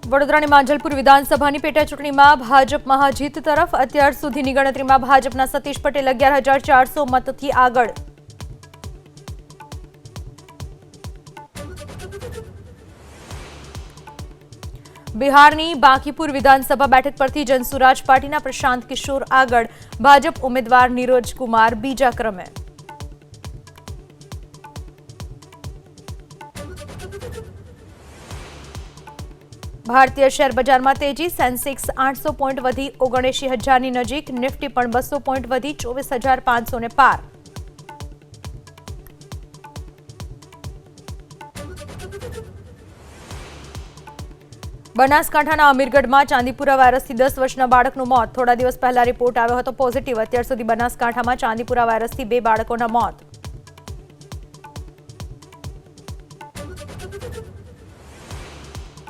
વડોદરાની માંજલપુર વિધાનસભાની પેટા ચૂંટણીમાં ભાજપ મહાજીત તરફ અત્યાર સુધીની ગણતરીમાં ભાજપના સતીશ પટેલ 11,400 મતથી આગળ। બિહારની બાંકીપુર વિધાનસભા બેઠક પરથી જનસુરાજ પાર્ટીના પ્રશાંત કિશોર આગળ, ભાજપ ઉમેદવાર નીરજ કુમાર બીજા ક્રમે। भारतीय शेर बजार में तेजी, सेंसेक्स 800 पॉइंट वधी 79,000 नजीक, निफ्टी पण 200 पॉइंट वधी 24,500 ने पार। बनासकांठाना अमीरगढ़ में चांदीपुरा वायरस थी 10 वर्षना बाळकनुं मौत। थोड़ा दिवस पहला रिपोर्ट आव्यो हतो पॉजिटिव। अत्यार सुधी बनासकांठा में चांदीपुरा वायरस थी 2 बाळकोना मौत।